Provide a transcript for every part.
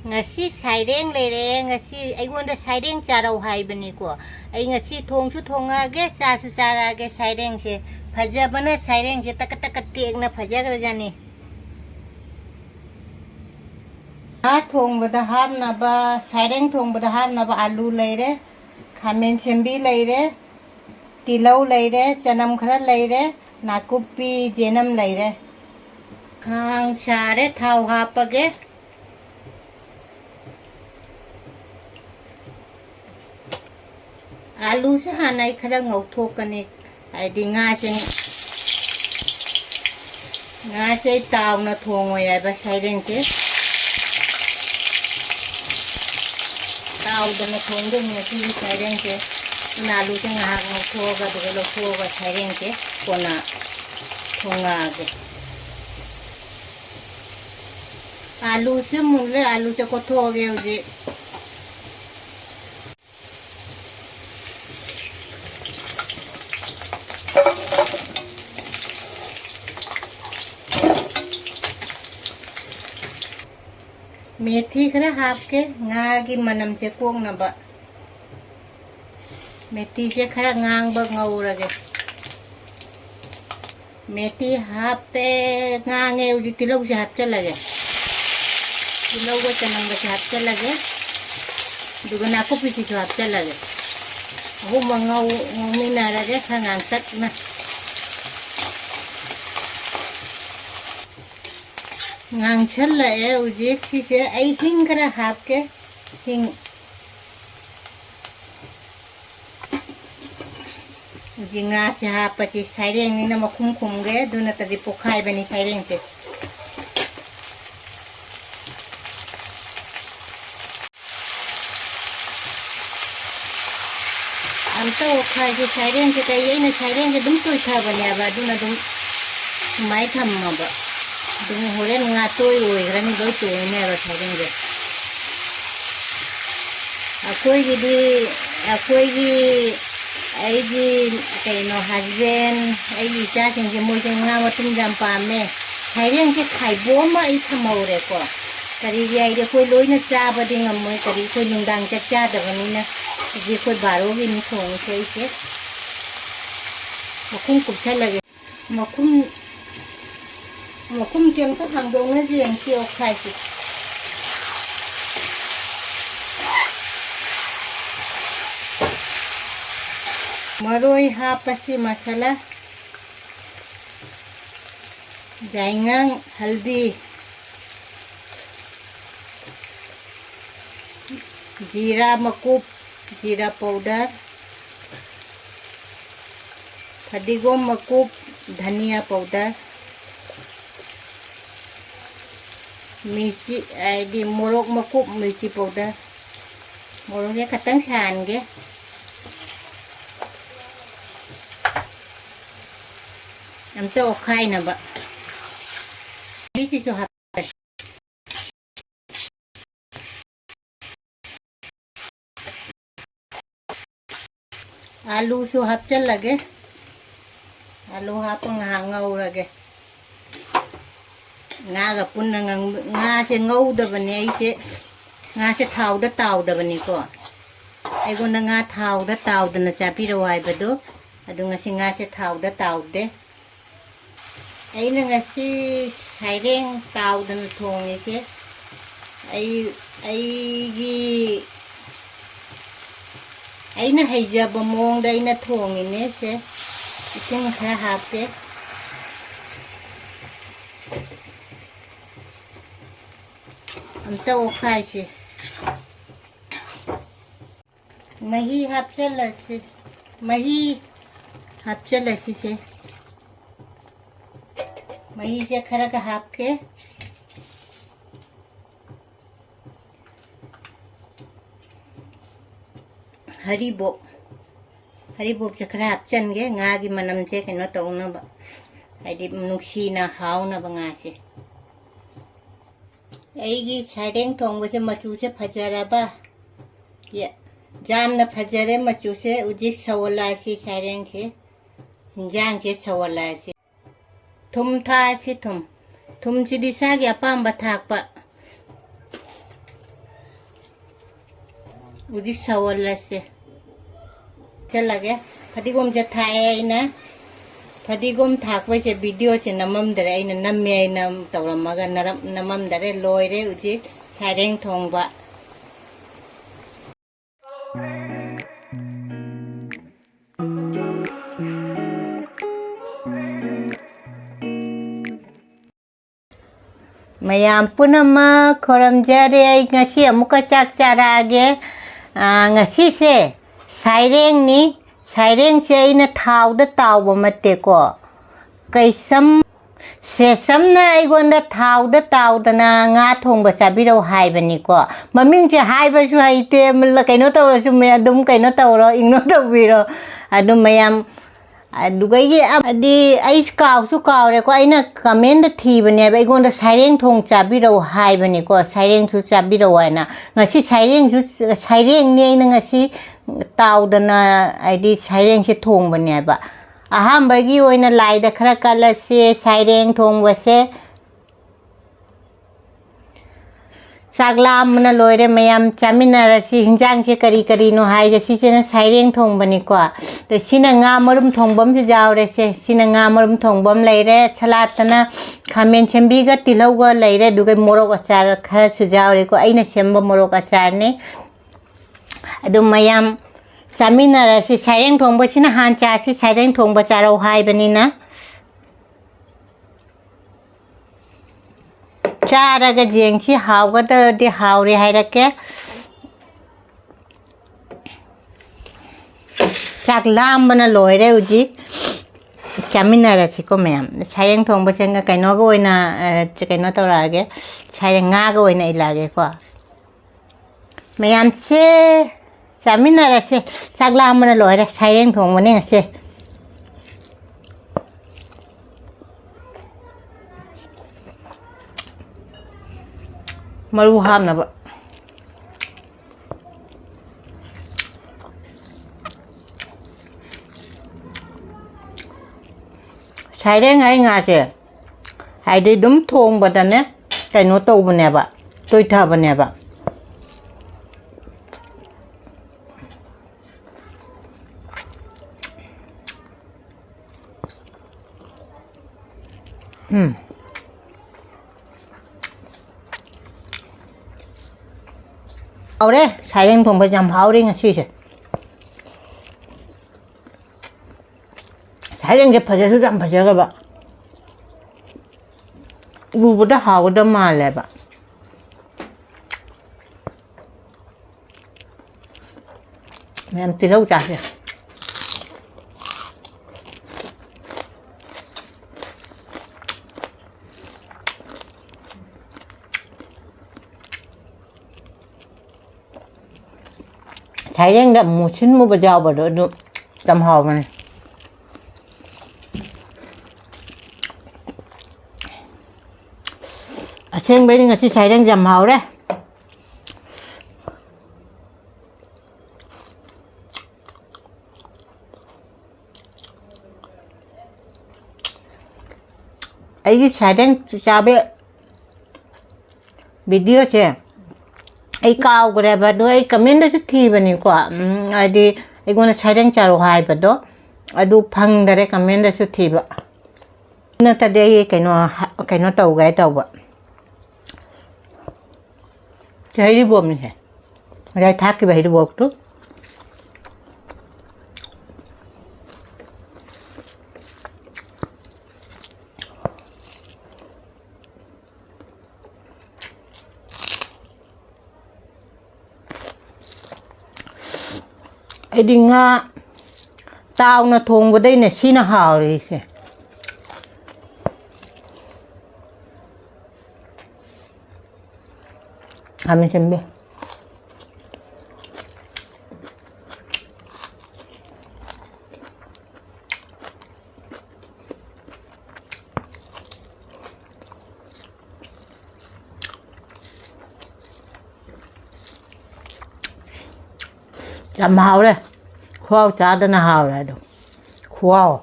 ngasi saireng lere ngasi aigonda saireng charau haibani ko ai ngasi thong chu thonga ge cha su chara ge saireng se phaja bana saireng je tak tak tek na phaja gra jani a thong bada hab na ba saireng thong bada hab na ba alu leire khamen sembi leire tilau leire chanam khara leire nakupi jenam leire khang sare thau hapage आलू से हानाय खरा ngौथोकने हाइदि nga से तावना थोंगो याबा साइरें से तावदना थोंदो नति साइरें से आलू से nga ngौथोगा दगे लोथोगा साइरें से कोना थोंगा आगे आलू से मुले आलू से को थोगे उजे मेथी खरा हाफ के nga की मनम से कोंग न बा मेथी से खरा ngang बा ngौरगे मेथी हाफ पे ngange उजी तिलौ से हाफ चला गे तिलौ को चनंग से हाफ चला गे दुगना को पीछे से हाफ चला गे वो मंगाऊ मी ना रे खरा ngang तक ना ngang challa e uji si ai hing kara hap ke hing uji nga se hap pachi saireng ni na makhum khum ge duna tadi pokhai bani saireng te amta okhai ke saireng ke tai ye na saireng ke dum toi tha bani aba duna dum mai tham ma ba dung horen nga tôi oi rani doi tôi ne ro tharing ge akoi gi ai gi kai no husband ai gi cha ching ge moi ching nga ma tum jam pa me tharing ge khai bo ma ai thamau re ko kari gi ai de koi loi na cha ba ding am moi kari koi nung dang cha cha da ni na gi koi baro gi ni thong sei se makum kup thala ge makum jem ta hang dong na rieng kiao khai si maroi hapasi masala jaingang haldi जीरा मकुप जीरा powder फदिगोम मकुप धनिया powder मिर्ची आदि मोरक मकुप मिर्ची powder मोरक ये खतंग छान गे हम तो खाई ना बा मिर्ची जो आलू सो हफ्चल लगे आलू हापंग हांगाउ लगे nga ga punna nga se ngau da bane ai se nga se thau da taw da bane ko ai go na nga thau da taw da na cha pi ro ai ba do adu nga se nga se thau da taw de ai na nga si saireng taw da na thong ni se ai na hai ja ba mong da ai na thong ni ne se ising khara hap ke हम तो वो खाए से मही हापचल से मही हापचल से मही से खरा का हाप के हरी बोप से खरा हापचन गे nga gi manam se keno to na ba ai di nuksi na hau na ba nga se ऐगी साइडेंग थोंग से मचू से फजरबा ये जाम न फजरे मचू से उजी सवला सी साइडेंग से हिंजांग से सवला से थुम था से थुम सिदी सागी अपाम बथाक पा ꯍꯧꯖꯤꯛ ꯁꯧꯍꯜꯂꯁꯦ ꯆꯠꯂꯒꯦ ꯐꯗꯤꯒꯣꯝꯁꯦ ꯊꯥꯛꯑꯦ ꯑꯩꯅ ꯐꯗꯤꯒꯣꯝ ꯊꯥꯛꯄꯁꯦ ꯚꯤꯗꯤꯑꯣꯁꯦ ꯅꯝꯃꯝꯗꯔꯦ ꯑꯩꯅ ꯅꯝꯃꯦ ꯑꯩꯅ ꯇꯧꯔꯝꯃꯒ ꯅꯝꯃꯝꯗꯔꯦ ꯂꯣꯏꯔꯦ ꯍꯧꯖꯤꯛ ꯁꯥꯏꯔꯦꯡ ꯊꯣꯡꯕ ꯃꯌꯥꯝ ꯄꯨꯝꯅꯃꯛ ꯈꯣꯏꯔꯝꯖꯔꯦ ꯑꯩ ꯉꯁꯤ ꯑꯃꯨꯛꯀ ꯆꯥꯛ ꯆꯥꯔꯛꯑꯒꯦ ꯉꯁꯤꯁꯦ ꯁꯥꯏꯔꯦꯡꯅꯤ ꯁꯥꯏꯔꯦꯡꯁꯦ ꯑꯩꯅ ꯊꯥꯎꯗ ꯇꯥꯎꯕ ꯅꯠꯇꯦꯀꯣ ꯀꯩꯁꯝ ꯁꯦꯁꯝꯅ ꯑꯩꯉꯣꯟꯗ ꯊꯥꯎꯗ ꯇꯥꯎꯗꯅ ꯉꯥ ꯊꯣꯡꯕ ꯆꯥꯕꯤꯔꯛꯎ ꯍꯥꯏꯕꯅꯤꯀꯣ ꯃꯃꯤꯡꯁꯦ ꯍꯥꯏꯕꯁꯨ ꯍꯩꯇꯦ ꯀꯩꯅꯣ ꯇꯧꯔꯁꯨ ꯑꯗꯨꯝ ꯀꯩꯅꯣ ꯇꯧꯔꯣ ꯏꯒꯅꯣꯔ ꯇꯧꯕꯤꯔꯣ ꯑꯗꯨꯝ ꯃꯌꯥꯝ ꯑꯗꯨꯒꯩꯒꯤ ꯍꯥꯏꯗꯤ ꯑꯩ ꯀꯥꯎꯁꯨ ꯀꯥꯎꯔꯦꯀꯣ ꯑꯩꯅ ꯀꯃꯦꯟꯗ ꯊꯤꯕꯅꯦꯕ ꯑꯩꯉꯣꯟꯗ ꯁꯥꯏꯔꯦꯡ ꯊꯣꯡ ꯆꯥꯕꯤꯔꯛꯎ ꯍꯥꯏꯕꯅꯤꯀꯣ ꯁꯥꯏꯔꯦꯡꯁꯨ ꯆꯥꯕꯤꯔꯛꯎ ꯍꯥꯏꯅ ꯉꯁꯤ ꯁꯥꯏꯔꯦꯡꯅꯤ ꯑꯩꯅ ꯉꯁꯤ ꯇꯥꯎꯗꯅ ꯍꯥꯏꯗꯤ ꯁꯥꯏꯔꯦꯡꯁꯦ ꯊꯣꯡꯕꯅꯦꯕ ꯑꯍꯥꯟꯕꯒꯤ ꯑꯣꯏꯅ ꯂꯥꯏꯗ ꯈꯔ ꯀꯠꯂꯁꯤ ꯁꯥꯏꯔꯦꯡ ꯊꯣꯡꯕꯁꯦ ꯆꯥꯛ ꯂꯥꯝꯕꯅ ꯂꯣꯏꯔꯦ ꯃꯌꯥꯝ ꯆꯥꯃꯤꯟꯅꯔꯁꯤ ꯍꯤꯟꯖꯥꯡꯁꯦ ꯀꯔꯤ ꯀꯔꯤꯅꯣ ꯍꯥꯏꯁꯦ ꯁꯤꯁꯤꯅ ꯁꯥꯏꯔꯦꯡ ꯊꯣꯡꯕꯅꯤꯀꯣ ꯁꯤꯅ ꯉꯥ ꯃꯔꯨꯝ ꯊꯣꯡꯕ ꯑꯃꯁꯨ ꯌꯥꯎꯔꯦꯁꯦ ꯁꯤꯅ ꯉꯥ ꯃꯔꯨꯝ ꯊꯣꯡꯕ ꯑꯃ ꯂꯩꯔꯦ ꯁꯂꯥꯠꯇꯅ ꯈꯥꯃꯦꯟ ꯁꯦꯝꯕꯤꯒ ꯇꯤꯜꯍꯧꯒ ꯂꯩꯔꯦ ꯑꯗꯨꯒ ꯃꯣꯔꯣꯛ ꯑꯆꯥꯔ ꯈꯔꯁꯨ ꯌꯥꯎꯔꯦꯀꯣ ꯑꯩꯅ ꯁꯦꯝꯕ ꯃꯣꯔꯣꯛ ꯑꯆꯥꯔꯅꯤ ꯑꯗꯨ ꯃꯌꯥꯝ ꯆꯥꯃꯤꯟꯅꯔꯁꯤ ꯁꯥꯏꯔꯦꯡ ꯊꯣꯡꯕꯁꯤꯅ ꯍꯥꯟ ꯆꯥꯁꯤ ꯁꯥꯏꯔꯦꯡ ꯊꯣꯡꯕ ꯆꯥꯔꯧ ꯍꯥꯏꯕꯅꯤꯅ ꯆꯥꯔꯒ ꯌꯦꯡꯁꯤ ꯍꯥꯎꯒꯗ꯭ꯔꯗꯤ ꯍꯥꯎꯔꯦ ꯍꯥꯏꯔꯛꯀꯦ ꯆꯥꯛ ꯂꯥꯝꯕꯅ ꯂꯣꯏꯔꯦ ꯍꯧꯖꯤꯛ ꯆꯥꯃꯤꯟꯅꯔꯁꯤꯀꯣ ꯃꯌꯥꯝ ꯁꯥꯏꯔꯦꯡ ꯊꯣꯡꯕꯁꯦ ꯀꯩꯅꯣꯒ ꯑꯣꯏꯅ ꯀꯩꯅꯣ ꯇꯧꯔꯛꯑꯒꯦ ꯁꯥꯏꯔꯦꯡ ꯉꯥꯒ ꯑꯣꯏꯅ ꯏꯜꯂꯛꯑꯒꯦꯀꯣ ꯃꯌꯥꯝꯁꯦ ꯆꯥꯃꯤꯟꯅꯔꯁꯦ ꯆꯥꯛ ꯂꯥꯝꯕꯅ ꯂꯣꯏꯔꯦ ꯁꯥꯏꯔꯦꯡ ꯊꯣꯡꯕꯅꯦ ꯉꯁꯤ ꯃꯔꯨ ꯍꯥꯞꯅꯕ ꯁꯥꯏꯔꯦꯡ ꯍꯥꯏ ꯉꯥꯁꯦ ꯍꯥꯏꯗꯤ ꯑꯗꯨꯝ ꯊꯣꯡꯕꯗꯅꯦ ꯀꯩꯅꯣ ꯇꯧꯕꯅꯦꯕ ꯇꯣꯏꯊꯕꯅꯦꯕ ꯍꯥꯎꯔꯦ ꯁꯥꯏꯔꯦꯡ ꯊꯣꯡꯕ ꯌꯥꯝ ꯍꯥꯎꯔꯦ ꯉꯁꯤꯁꯦ ꯁꯥꯏꯔꯦꯡꯁꯦ ꯐꯖꯁꯨ ꯌꯥꯝ ꯐꯖꯒ꯭ꯔꯕ ꯎꯕꯗ ꯍꯥꯎꯒꯗꯕ ꯃꯥꯜꯂꯦꯕ ꯃꯌꯥꯝ ꯇꯤꯜꯍꯧ ꯆꯥꯁꯦ ꯁꯥꯏꯔꯦꯡꯗ ꯃꯨꯁꯤꯟ ꯃꯨꯕ ꯌꯥꯎꯕꯗꯣ ꯑꯗꯨ ꯌꯥꯝ ꯍꯥꯎꯕꯅꯦ ꯑꯁꯦꯡꯕꯩꯗꯤ ꯉꯁꯤ ꯁꯥꯏꯔꯦꯡ ꯌꯥꯝ ꯍꯥꯎꯔꯦ ꯑꯩꯒꯤ ꯁꯥꯏꯔꯦꯡ ꯆꯥꯕ ꯚꯤꯗꯤꯑꯣꯁꯦ ꯑꯩ ꯀꯥꯎꯈ꯭ꯔꯦꯕ ꯑꯗꯣ ꯑꯩ ꯀꯃꯦꯟꯗꯁꯨ ꯊꯤꯕꯅꯤꯀꯣ ꯍꯥꯏꯗꯤ ꯑꯩꯉꯣꯟꯗ ꯁꯥꯏꯔꯦꯡ ꯆꯥꯔꯣ ꯍꯥꯏꯕꯗꯣ ꯑꯗꯨ ꯐꯪꯗꯔꯦ ꯀꯃꯦꯟꯗꯁꯨ ꯊꯤꯕ ꯅꯠꯇ꯭ꯔꯗꯤ ꯑꯩ ꯀꯩꯅꯣ ꯇꯧꯒꯦ ꯇꯧꯕ ꯍꯩꯔꯤꯕꯣꯞꯅꯤꯍꯦ ꯉꯁꯥꯏ ꯊꯥꯛꯈꯤꯕ ꯍꯩꯔꯤꯕꯣꯞꯇꯨ ꯑꯩꯗꯤ ꯉꯥ ꯇꯥꯎꯅ ꯊꯣꯡꯕꯗꯩꯅꯦ ꯁꯤꯅ ꯍꯥꯎꯔꯤꯁꯦ ꯈꯥꯃꯦꯟ ꯑꯁꯤꯟꯕꯤ ꯌꯥꯝ ꯍꯥꯎꯔꯦ ꯈꯨꯍꯥꯎ ꯆꯥꯗꯅ ꯍꯥꯎꯔꯦ ꯑꯗꯣ ꯈꯨꯍꯥꯎ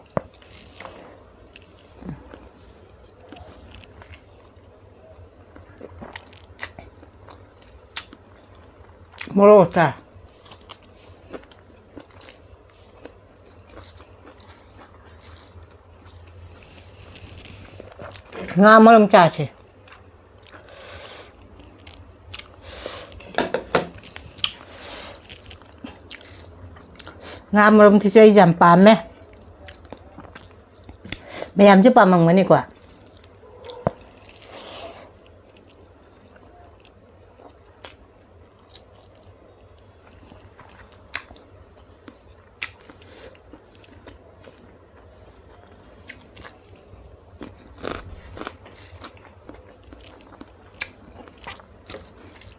ꯃꯣꯔꯣꯛ ꯑꯆꯥꯔ nga malum chachi nga malum thì sẽ giảm pam mẹ mẹ làm chứ pam bằng mấy này quả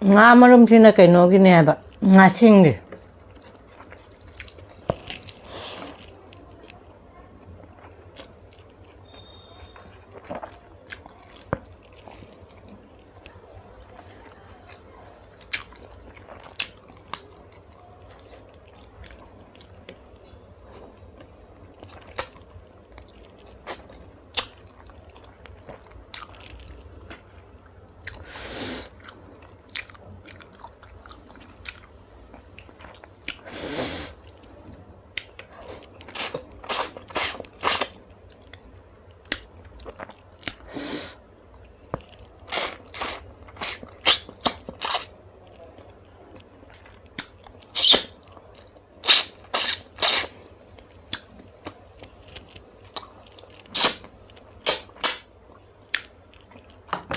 nga malum thì là cái nó cái này bà nga xinh đi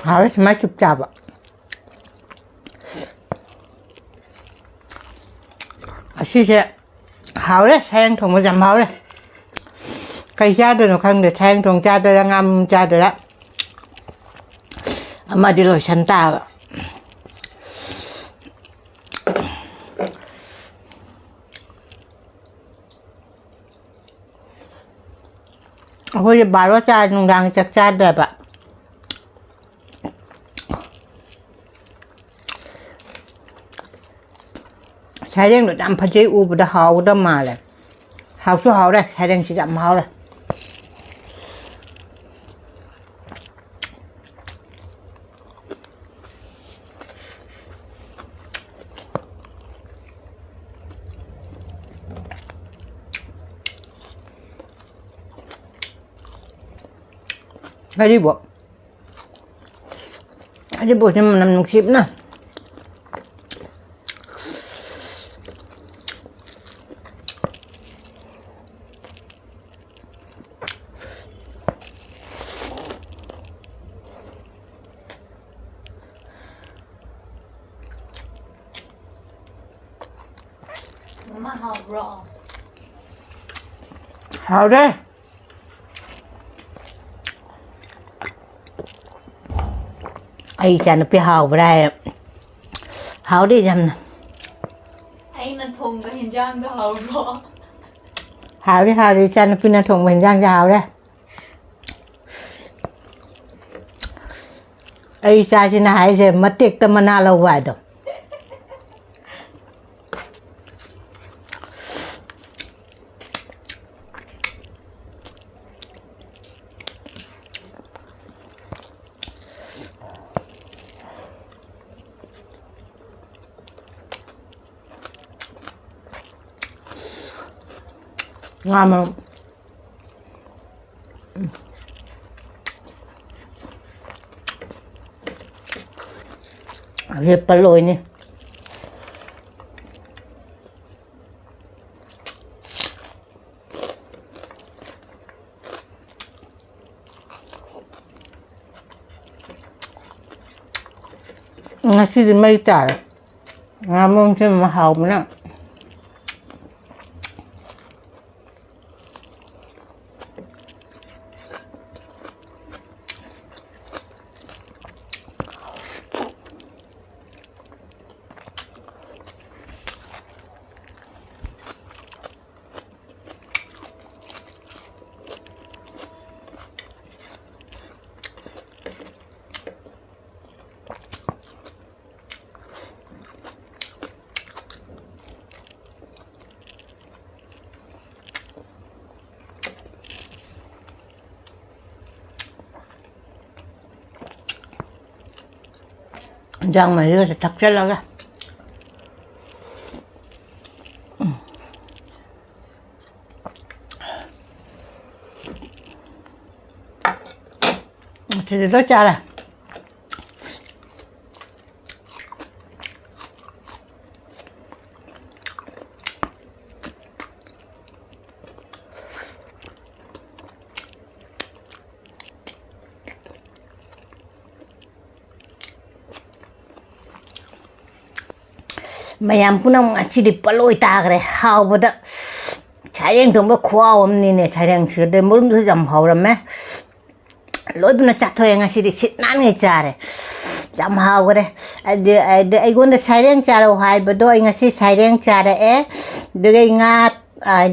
harus macam coba asyik saya harus sayang thùng macam harus cây cha tôi nó không được sayang thùng cha tôi đang ngâm cha tôi đó mà đi rồi sanh ta ôi bà đó cha nó đang chắc cha đẹp ạใช้เรื่องดำพะเจอูบดาหาวดามาเลยหาวชั่วหาวเลยใช้เรื่องสีดำหาวเลยKaribu ni menang sip na Mama hao raw. hào đấy ai chả nó bị hào vào đây hào đi nhầm Anh là thùng cái hình dạng cái hao raw. hào đi chả nó bị nó thùng mình giang hào đấy ai chả chỉ là hai giờ mất tiệc tâm na lâu vậy đâu ngon mà hiệp bà lồi nè ngasih di meja ngomong sih mahal mana Jangan malu setak salah lah. thì nó cha là mayam punang achi di paloi ta kare how boda chayeng thong ba khwa om ni ne chayeng chu de murum su jam haw ram me loi bna cha thoy nga si di sit nan nge cha re jam haw kare ade ai gon da chayeng cha ro hai ba do nga si chayeng cha re de ge nga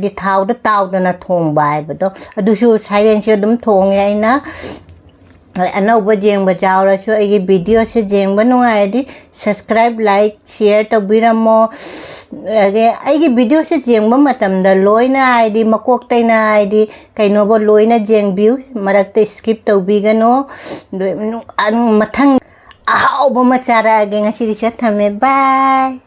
di thau da taw da na thong bai ba do adu su chayeng chu dum thong ai na anauba jengba chawra chu ai video se jengba nungai di subscribe like share to biramo age ai video se jengba matam da loina ai di makok tai na ai di kaino bo loina jeng view marak te skip to bigano mathang ahau ba machara age ngasi ri thame bye